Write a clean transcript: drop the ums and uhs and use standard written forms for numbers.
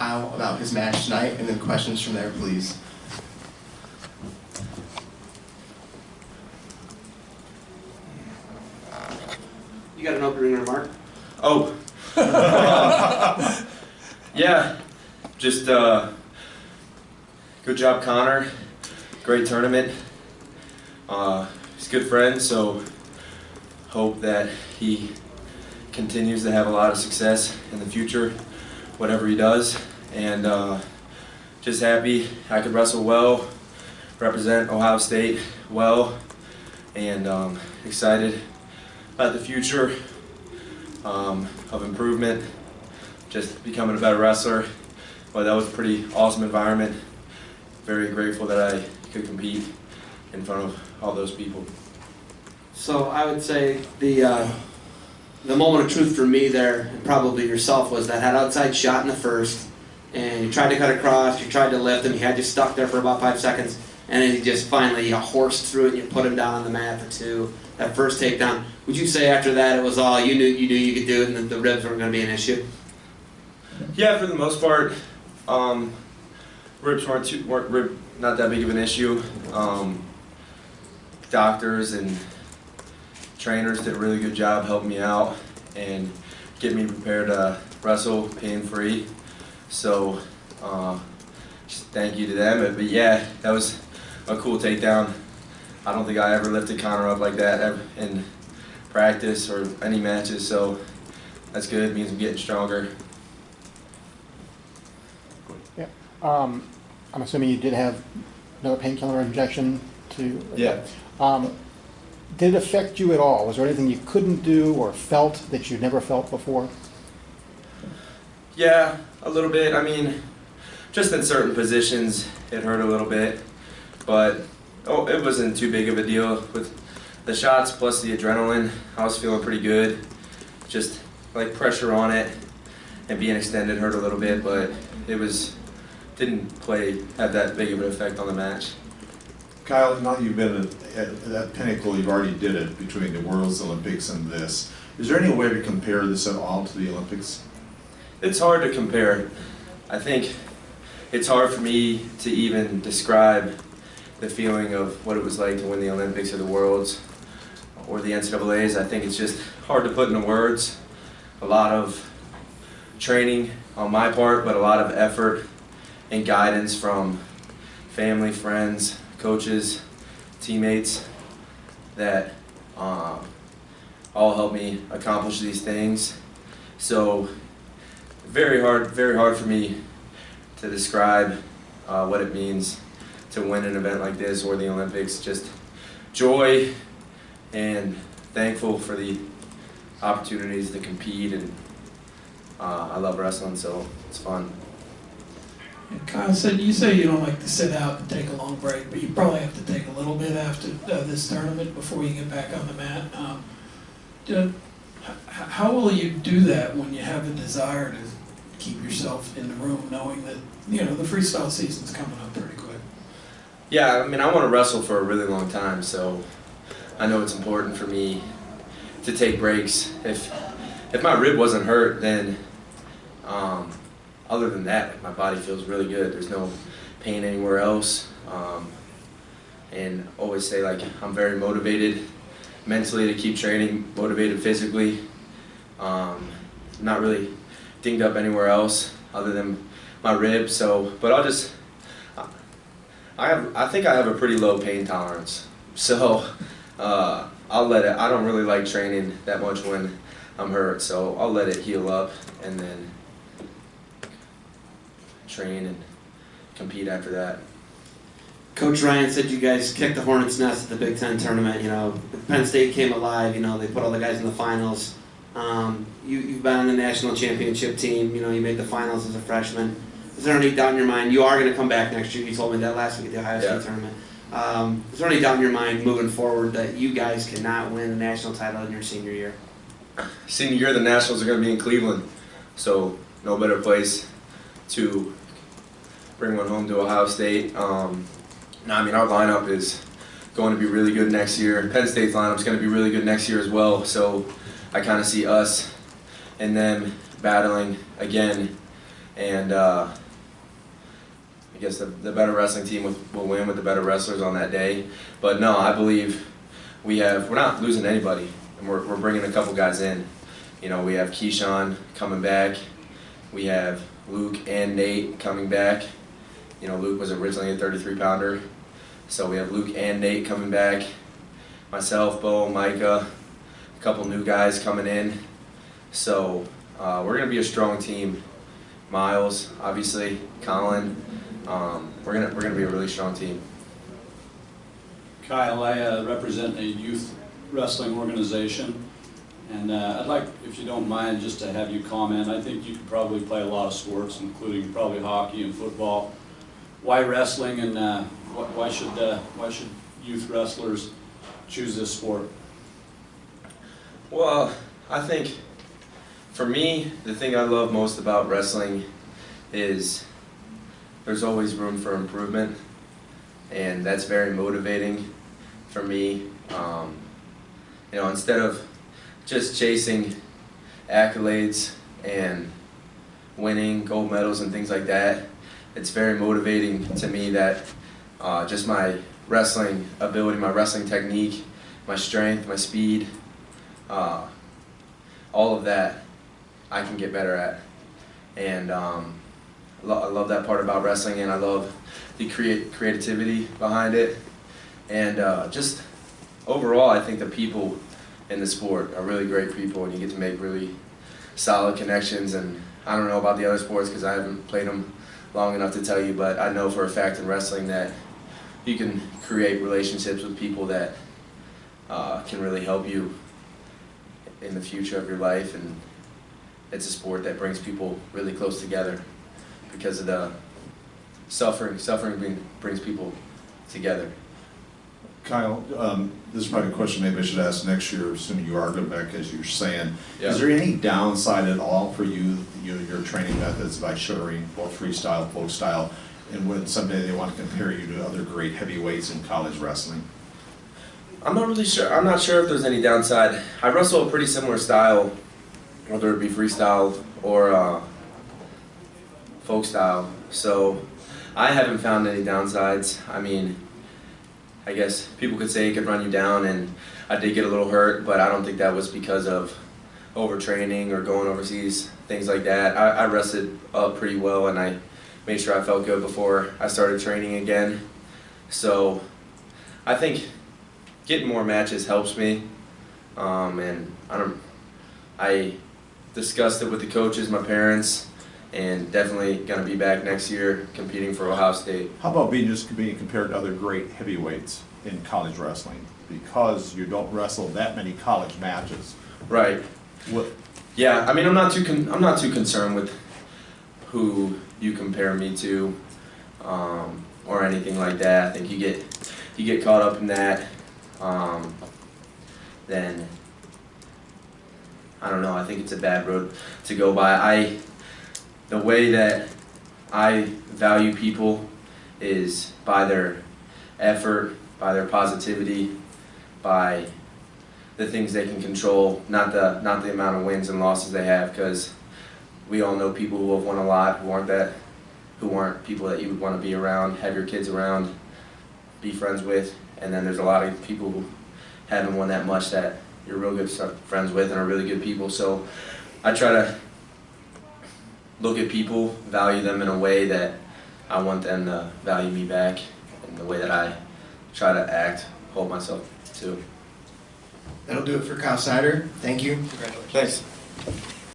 Kyle about his match tonight, and then questions from there, please. You got an opening remark? Oh. Yeah, just good job, Connor. Great tournament. He's a good friend, so hope that he continues to have a lot of success in the future, whatever he does. And just happy I could wrestle well, represent Ohio State well, and excited about the future of improvement, just becoming a better wrestler. But that was a pretty awesome environment. Very grateful that I could compete in front of all those people. So I would say the moment of truth for me there, and probably yourself, was that outside shot in the first, and you tried to cut across, you tried to lift him, he had you stuck there for about 5 seconds, and then he just finally horsed through it and you put him down on the mat for 2. That first takedown, would you say after that it was all you knew you could do it and that the ribs weren't going to be an issue? Yeah, for the most part, ribs weren't not that big of an issue. Doctors and trainers did a really good job helping me out and getting me prepared to wrestle pain-free. So just thank you to them. But yeah, that was a cool takedown. I don't think I ever lifted Connor up like that ever in practice or any matches, so that's good. It means I'm getting stronger. Yeah. I'm assuming you did have another painkiller injection to. Yeah. Did it affect you at all? Was there anything you couldn't do or felt that you never felt before? Yeah, a little bit. I mean, just in certain positions it hurt a little bit, but it wasn't too big of a deal. With the shots plus the adrenaline, I was feeling pretty good. Just like pressure on it and being extended hurt a little bit, but it didn't have that big of an effect on the match. Kyle, now you've been at that pinnacle, you've already did it between the World's, Olympics, and this. Is there any way to compare this at all to the Olympics? It's hard to compare. I think it's hard for me to even describe the feeling of what it was like to win the Olympics or the Worlds or the NCAAs. I think it's just hard to put into words. A lot of training on my part, but a lot of effort and guidance from family, friends, coaches, teammates that all help me accomplish these things. So very hard for me to describe what it means to win an event like this or the Olympics. Just joy and thankful for the opportunities to compete, and I love wrestling, so it's fun. Kyle, you say you don't like to sit out and take a long break, but you probably have to take a little bit after this tournament before you get back on the mat. How will you do that when you have a desire to keep yourself in the room, knowing that the freestyle season's coming up pretty quick? Yeah, I mean, I want to wrestle for a really long time, so I know it's important for me to take breaks. If my rib wasn't hurt, then other than that, my body feels really good. There's no pain anywhere else. And always say, like, I'm very motivated mentally to keep training, motivated physically. Not really dinged up anywhere else other than my rib. So, but I think I have a pretty low pain tolerance. So I'll let it. I don't really like training that much when I'm hurt, so I'll let it heal up and then train and compete after that. Coach Ryan said you guys kicked the hornet's nest at the Big Ten tournament. Penn State came alive. They put all the guys in the finals. You've been on the national championship team. You made the finals as a freshman. Is there any doubt in your mind? You are going to come back next year. You told me that last week at the Ohio State tournament. Is there any doubt in your mind moving forward that you guys cannot win a national title in your senior year? Senior year, the Nationals are going to be in Cleveland, so no better place to bring one home to Ohio State. Our lineup is going to be really good next year. Penn State's lineup is going to be really good next year as well, so I kind of see us and them battling again and I guess the better wrestling team will win with the better wrestlers on that day. But no, I believe we're not losing anybody, and we're bringing a couple guys in. You know, we have Keyshawn coming back. We have Luke and Nate coming back. You know, Luke was originally a 33-pounder. So we have Luke and Nate coming back. Myself, Bo, Micah, a couple new guys coming in. So we're going to be a strong team. Miles, obviously, Colin. We're gonna be a really strong team. Kyle, I represent a youth wrestling organization, and I'd like, if you don't mind, just to have you comment. I think you could probably play a lot of sports, including probably hockey and football. Why wrestling, and why should youth wrestlers choose this sport? Well, I think for me, the thing I love most about wrestling is there's always room for improvement, and that's very motivating for me. You know, instead of just chasing accolades and winning gold medals and things like that, it's very motivating to me that just my wrestling ability, my wrestling technique, my strength, my speed, all of that I can get better at. And I love that part about wrestling, and I love the creativity behind it. And just overall, I think the people in the sport are really great people, and you get to make really solid connections. And I don't know about the other sports because I haven't played them long enough to tell you, but I know for a fact in wrestling that you can create relationships with people that can really help you in the future of your life. And it's a sport that brings people really close together because of the suffering. Suffering brings people together. Kyle, this is probably a question maybe I should ask next year, assuming you are going back, as you're saying. Yeah. Is there any downside at all for you, your training methods by sugaring both freestyle, folk style, and when someday they want to compare you to other great heavyweights in college wrestling? I'm not really sure. I'm not sure if there's any downside. I wrestle a pretty similar style, whether it be freestyle or folk style. So I haven't found any downsides. I mean, I guess people could say it could run you down, and I did get a little hurt, but I don't think that was because of overtraining or going overseas, things like that. I rested up pretty well, and I made sure I felt good before I started training again. So I think getting more matches helps me, and I discussed it with the coaches, my parents, and definitely going to be back next year competing for Ohio State. How about being compared to other great heavyweights in college wrestling? Because you don't wrestle that many college matches. Right. What? Yeah, I mean, I'm not too concerned with who you compare me to, or anything like that. I think you get caught up in that, then I don't know. I think it's a bad road to go by. The way that I value people is by their effort, by their positivity, by the things they can control, not the amount of wins and losses they have. Because we all know people who have won a lot who aren't people that you would want to be around, have your kids around, be friends with. And then there's a lot of people who haven't won that much that you're real good friends with and are really good people. So I try to look at people, value them in a way that I want them to value me back, and the way that I try to act, hold myself to. That'll do it for Kyle Snyder. Thank you. Congratulations. Thanks.